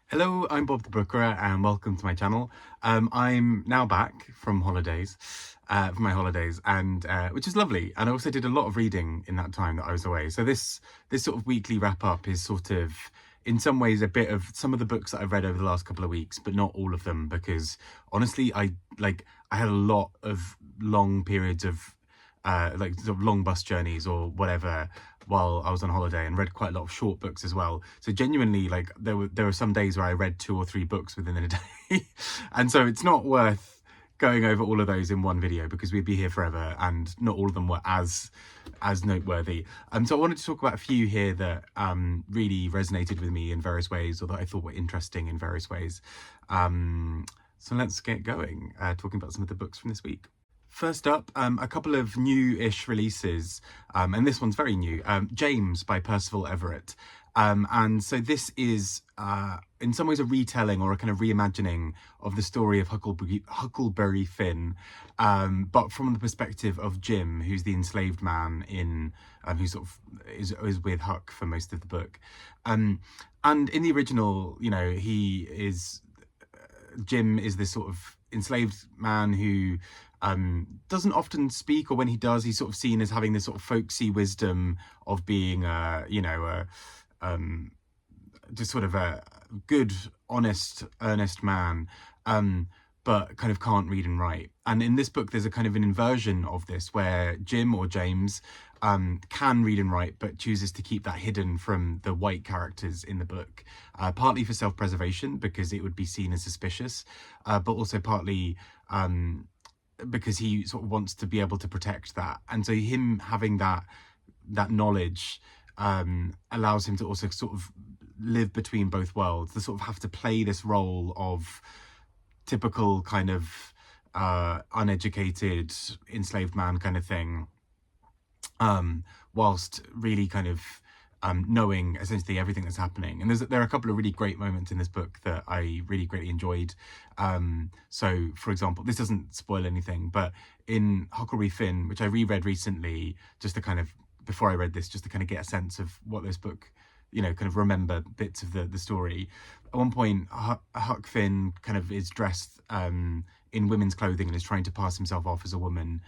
Hello, I'm Bob the Booker and welcome to my channel. I'm now back from holidays, from my holidays, and which is lovely. And I also did a lot of reading in that time that I was away. So this sort of weekly wrap up is sort of, in some ways, a bit of some of the books that I've read over the last couple of weeks, but not all of them, because honestly, I had a lot of long periods of like sort of long bus journeys or whatever while I was on holiday, and read quite a lot of short books as well. So genuinely, like there were some days where I read 2 or 3 books within a day. And so it's not worth going over all of those in one video because we'd be here forever, and not all of them were as noteworthy. So I wanted to talk about a few here that really resonated with me in various ways, or that I thought were interesting in various ways. So let's get going, talking about some of the books from this week. First up, a couple of new-ish releases, and this one's very new. James by Percival Everett. And so this is, in some ways, a retelling or a kind of reimagining of the story of Huckleberry Finn, but from the perspective of Jim, who's the enslaved man in, who sort of is with Huck for most of the book. And in the original, you know, Jim is this sort of enslaved man who doesn't often speak, or when he does, he's sort of seen as having this sort of folksy wisdom of being, just sort of a good, honest, earnest man, but kind of can't read and write. And in this book, there's a kind of an inversion of this, where Jim, or James, can read and write, but chooses to keep that hidden from the white characters in the book, partly for self-preservation, because it would be seen as suspicious, but also partly because he sort of wants to be able to protect that. And so him having that knowledge allows him to also sort of live between both worlds, to sort of have to play this role of typical kind of uneducated enslaved man kind of thing, whilst really kind of knowing essentially everything that's happening. And there are a couple of really great moments in this book that I really greatly enjoyed. So, for example, this doesn't spoil anything, but in Huckleberry Finn, which I reread recently, just to kind of, before I read this, just to kind of get a sense of what this book, you know, kind of remember bits of the story. At one point, Huck Finn kind of is dressed in women's clothing and is trying to pass himself off as a woman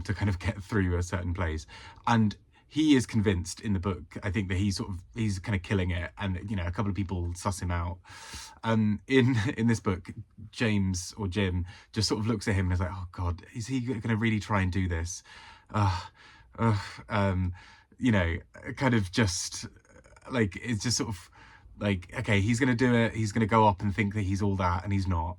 to kind of get through a certain place. And he is convinced in the book, I think, that he's kind of killing it, and you know, a couple of people suss him out. In this book, James, or Jim, just sort of looks at him and is like, oh God, is he going to really try and do this? You know, kind of just like, it's just sort of like, okay, he's going to do it. He's going to go up and think that he's all that, and he's not.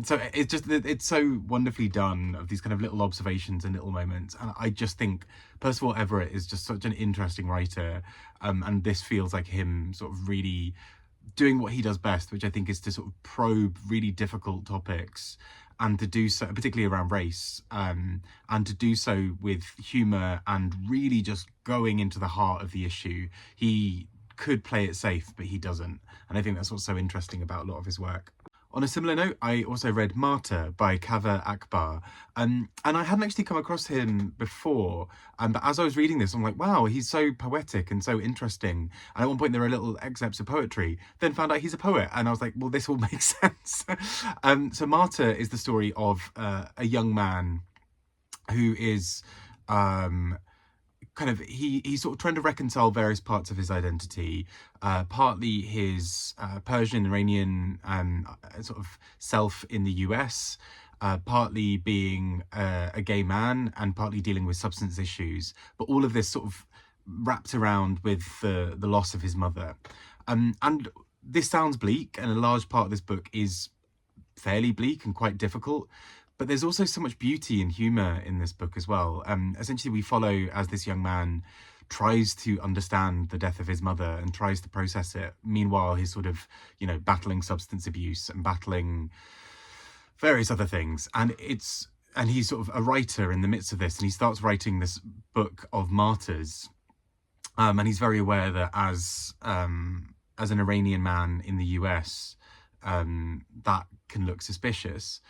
So it's so wonderfully done, of these kind of little observations and little moments. And I just think Percival Everett is just such an interesting writer. And this feels like him sort of really doing what he does best, which I think is to sort of probe really difficult topics, and to do so, particularly around race, and to do so with humour and really just going into the heart of the issue. He could play it safe, but he doesn't. And I think that's what's so interesting about a lot of his work. On a similar note, I also read Martyr by Kaveh Akbar, and I hadn't actually come across him before, but as I was reading this, I'm like, wow, he's so poetic and so interesting. And at one point there are little excerpts of poetry, then found out he's a poet, and I was like, well, this all makes sense. So Martyr is the story of a young man who is kind of, he's sort of trying to reconcile various parts of his identity, partly his Persian, Iranian sort of self in the US, partly being a gay man, and partly dealing with substance issues, but all of this sort of wrapped around with the loss of his mother. And this sounds bleak, and a large part of this book is fairly bleak and quite difficult, but there's also so much beauty and humour in this book as well. Essentially, we follow as this young man tries to understand the death of his mother and tries to process it. Meanwhile, he's sort of, you know, battling substance abuse and battling various other things. And he's sort of a writer in the midst of this, and he starts writing this book of martyrs. And he's very aware that as an Iranian man in the US, that can look suspicious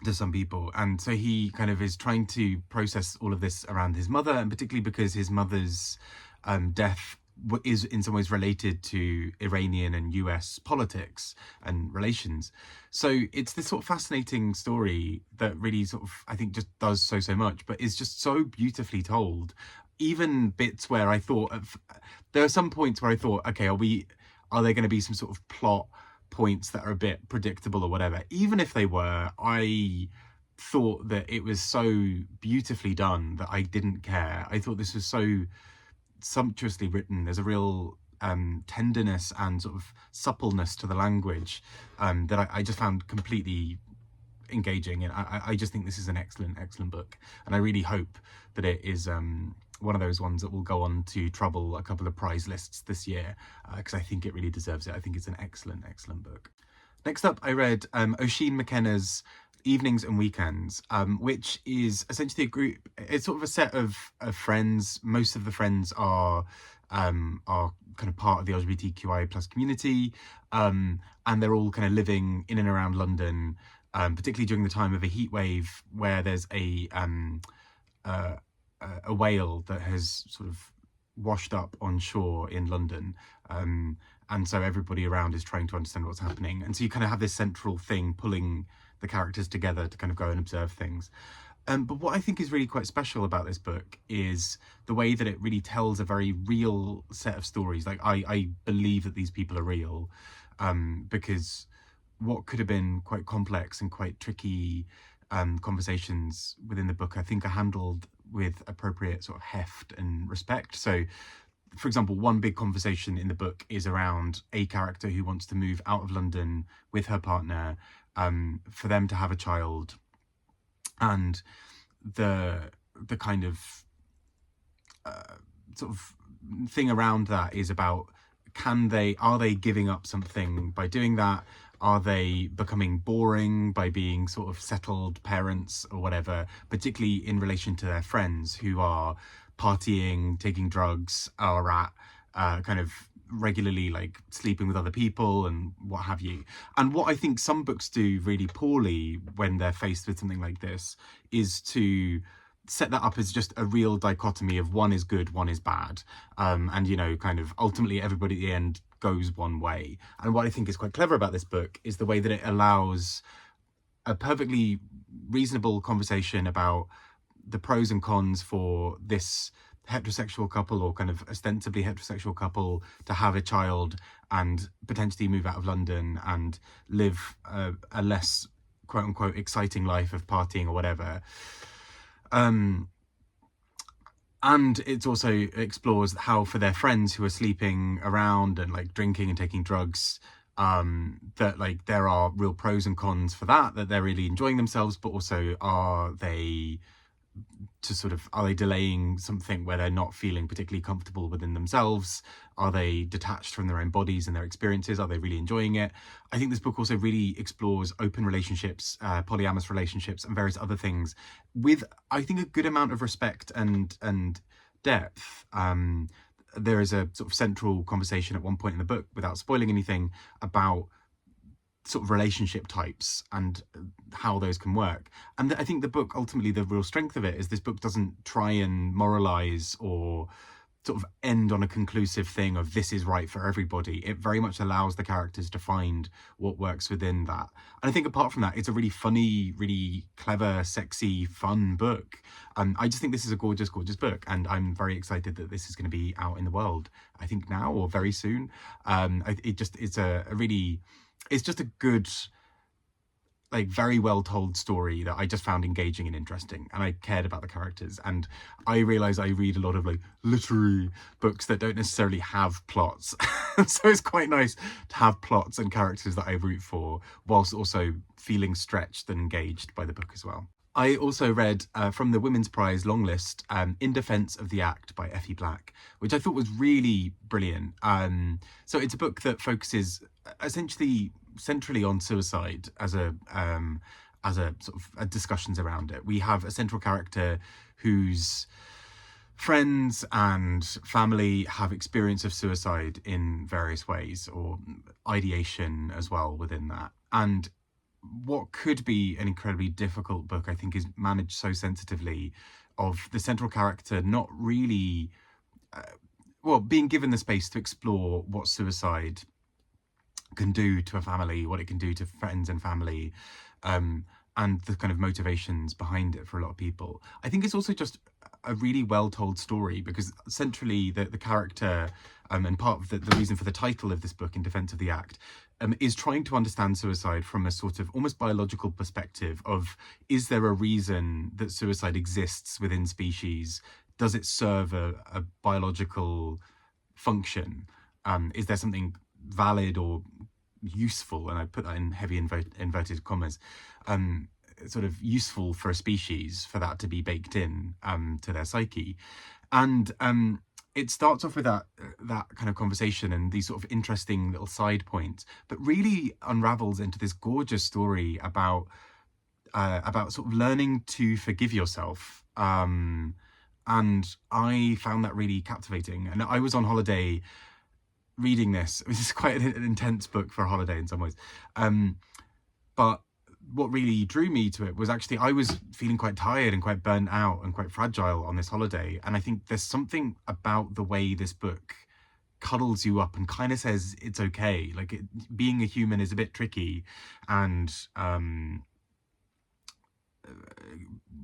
to some people. And so he kind of is trying to process all of this around his mother, and particularly because his mother's death is in some ways related to Iranian and US politics and relations. So it's this sort of fascinating story that really sort of, I think, just does so much, but is just so beautifully told. Even bits where I thought there are some points where I thought, okay, are there going to be some sort of plot points that are a bit predictable or whatever? Even if they were, I thought that it was so beautifully done that I didn't care. I thought this was so sumptuously written. There's a real tenderness and sort of suppleness to the language that I just found completely engaging, and I just think this is an excellent book, and I really hope that it is one of those ones that will go on to trouble a couple of prize lists this year, because I think it really deserves it. I think it's an excellent book. Next up, I read Oisín McKenna's Evenings and Weekends, which is essentially a group. It's sort of a set of friends. Most of the friends are kind of part of the LGBTQI plus community, and they're all kind of living in and around London, particularly during the time of a heat wave where there's a whale that has sort of washed up on shore in London. And so everybody around is trying to understand what's happening. And so you kind of have this central thing pulling the characters together to kind of go and observe things. But what I think is really quite special about this book is the way that it really tells a very real set of stories. Like, I believe that these people are real, because what could have been quite complex and quite tricky conversations within the book, I think are handled with appropriate sort of heft and respect. So, for example, one big conversation in the book is around a character who wants to move out of London with her partner, for them to have a child, and the kind of sort of thing around that is about, are they giving up something by doing that? Are they becoming boring by being sort of settled parents or whatever, particularly in relation to their friends who are partying, taking drugs, are at kind of regularly like sleeping with other people and what have you. And what I think some books do really poorly when they're faced with something like this is to set that up as just a real dichotomy of one is good, one is bad, and, you know, kind of ultimately everybody at the end goes one way. And what I think is quite clever about this book is the way that it allows a perfectly reasonable conversation about the pros and cons for this heterosexual couple, or kind of ostensibly heterosexual couple, to have a child and potentially move out of London and live a less quote unquote exciting life of partying or whatever. And it also explores how for their friends who are sleeping around and like drinking and taking drugs, that like there are real pros and cons for that they're really enjoying themselves, but also are they delaying something where they're not feeling particularly comfortable within themselves? Are they detached from their own bodies and their experiences? Are they really enjoying it? I think this book also really explores open relationships, polyamorous relationships, and various other things with, I think, a good amount of respect and depth. There is a sort of central conversation at one point in the book, without spoiling anything, about sort of relationship types and how those can work. And I think the book, ultimately, the real strength of it is this book doesn't try and moralize or sort of end on a conclusive thing of this is right for everybody. It very much allows the characters to find what works within that. And I think apart from that, it's a really funny, really clever, sexy, fun book. I just think this is a gorgeous book, and I'm very excited that this is going to be out in the world, I think now or very soon. It's just a good, like, very well told story that I just found engaging and interesting, and I cared about the characters. And I realize I read a lot of like literary books that don't necessarily have plots, so it's quite nice to have plots and characters that I root for, whilst also feeling stretched and engaged by the book as well. I also read from the Women's Prize long list, In Defense of the Act by Effie Black, which I thought was really brilliant. So it's a book that focuses essentially centrally on suicide as a sort of discussions around it. We have a central character whose friends and family have experience of suicide in various ways, or ideation as well within that. And what could be an incredibly difficult book, I think, is managed so sensitively, of the central character not really well, being given the space to explore what suicide can do to a family, what it can do to friends and family, and the kind of motivations behind it for a lot of people. I think it's also just a really well told story, because centrally the character, and part of the reason for the title of this book, In Defense of the Act, is trying to understand suicide from a sort of almost biological perspective of, is there a reason that suicide exists within species? Does it serve a biological function? Is there something valid or useful, and I put that in heavy inverted commas, sort of useful for a species, for that to be baked in to their psyche? And it starts off with that kind of conversation and these sort of interesting little side points, but really unravels into this gorgeous story about sort of learning to forgive yourself. And I found that really captivating. And I was on holiday reading this. This is quite an intense book for a holiday in some ways. But what really drew me to it was actually I was feeling quite tired and quite burnt out and quite fragile on this holiday. And I think there's something about the way this book cuddles you up and kind of says it's okay. Like, being a human is a bit tricky, and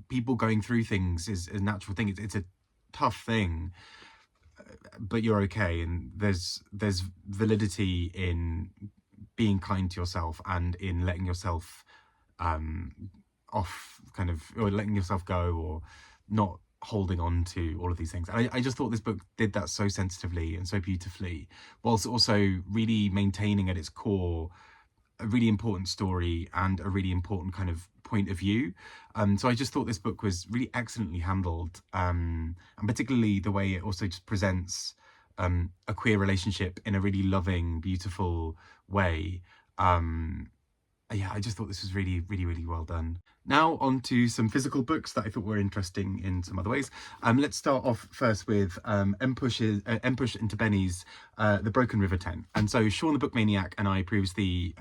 people going through things is a natural thing. It's a tough thing, but you're okay. And there's validity in being kind to yourself and in letting yourself off, kind of, or letting yourself go, or not holding on to all of these things. And I just thought this book did that so sensitively and so beautifully, whilst also really maintaining at its core a really important story and a really important kind of point of view. So I just thought this book was really excellently handled, and particularly the way it also just presents a queer relationship in a really loving, beautiful way. Yeah, I just thought this was really, really, really well done. Now on to some physical books that I thought were interesting in some other ways. Let's start off first with Mphuthumi and Ntabeni's The Broken River Tent. And so Sean the Book Maniac and I previously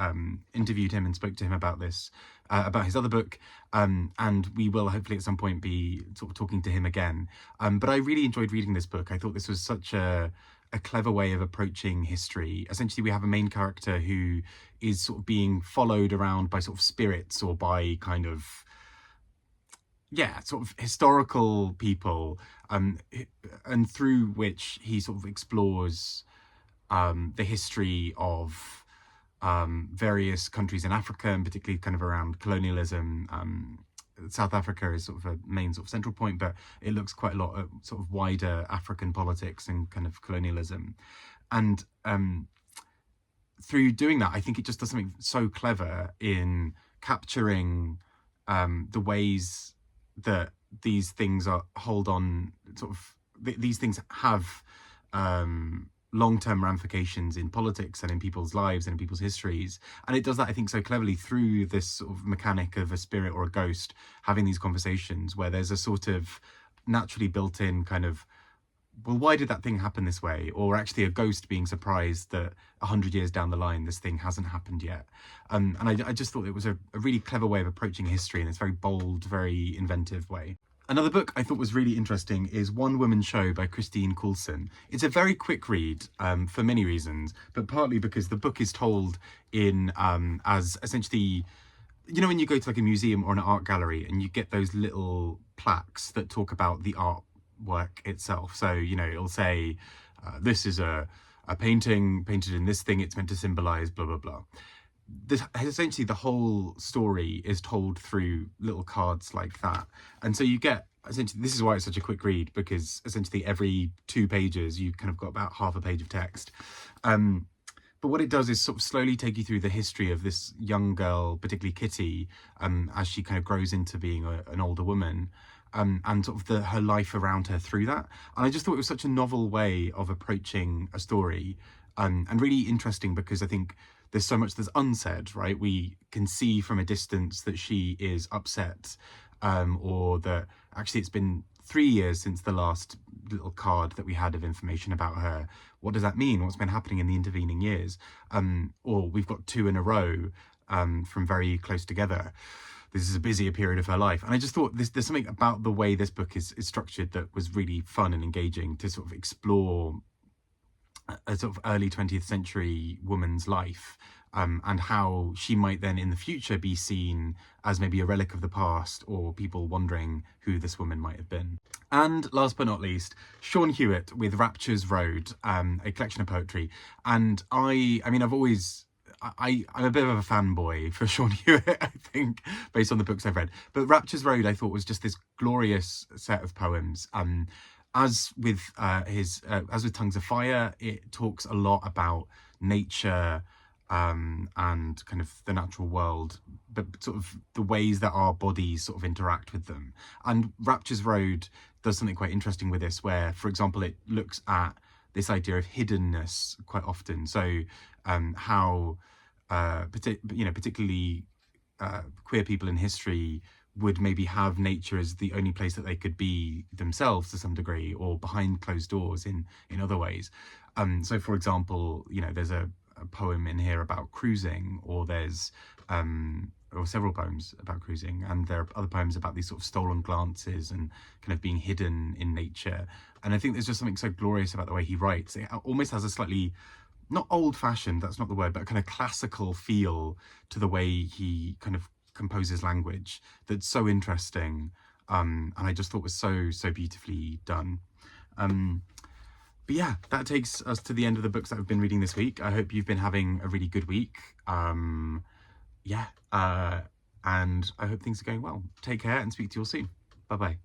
interviewed him and spoke to him about this, about his other book, and we will hopefully at some point be sort of talking to him again. But I really enjoyed reading this book. I thought this was such a clever way of approaching history. Essentially, we have a main character who is sort of being followed around by sort of spirits, or by kind of, yeah, sort of historical people, and through which he sort of explores the history of various countries in Africa, and particularly kind of around colonialism. South Africa is sort of a main sort of central point, but it looks quite a lot at sort of wider African politics and kind of colonialism. And through doing that, I think it just does something so clever in capturing the ways that these things hold on, sort of, these things have long-term ramifications in politics and in people's lives and in people's histories. And it does that, I think, so cleverly through this sort of mechanic of a spirit or a ghost having these conversations, where there's a sort of naturally built-in kind of, well, why did that thing happen this way? Or actually a ghost being surprised that 100 years down the line this thing hasn't happened yet. And I just thought it was a really clever way of approaching history in this very bold, very inventive way. Another book I thought was really interesting is One Woman Show by Christine Coulson. It's a very quick read for many reasons, but partly because the book is told in as essentially, you know, when you go to like a museum or an art gallery and you get those little plaques that talk about the artwork itself. So, you know, it'll say, this is a painting painted in this thing, it's meant to symbolize blah, blah, blah. Essentially the whole story is told through little cards like that. And so you get, essentially, this is why it's such a quick read, because essentially every 2 pages you kind of got about half a page of text. But what it does is sort of slowly take you through the history of this young girl, particularly Kitty, as she kind of grows into being an older woman, and sort of her life around her through that. And I just thought it was such a novel way of approaching a story, and really interesting, because I think there's so much that's unsaid, right? We can see from a distance that she is upset, or that actually it's been 3 years since the last little card that we had of information about her. What does that mean? What's been happening in the intervening years? Or we've got 2 in a row from very close together. This is a busier period of her life. And I just thought there's something about the way this book is structured that was really fun and engaging to sort of explore a sort of early 20th century woman's life, and how she might then in the future be seen as maybe a relic of the past, or people wondering who this woman might have been. And last but not least, Sean Hewitt with Rapture's Road, a collection of poetry. And I mean, I'm a bit of a fanboy for Sean Hewitt, I think, based on the books I've read. But Rapture's Road, I thought, was just this glorious set of poems. As with Tongues of Fire, it talks a lot about nature, and kind of the natural world, but sort of the ways that our bodies sort of interact with them. And Rapture's Road does something quite interesting with this, where, for example, it looks at this idea of hiddenness quite often. So how particularly queer people in history would maybe have nature as the only place that they could be themselves to some degree, or behind closed doors in other ways. So for example, there's a poem in here about cruising, or there's or several poems about cruising, and there are other poems about these sort of stolen glances and kind of being hidden in nature. And I think there's just something so glorious about the way he writes. It almost has a slightly, not old-fashioned, that's not the word, but a kind of classical feel to the way he kind of composes language that's so interesting, and I just thought was so beautifully done. But yeah, that takes us to the end of the books that I've been reading this week. I hope you've been having a really good week. And I hope things are going well. Take care and speak to you all soon. Bye bye.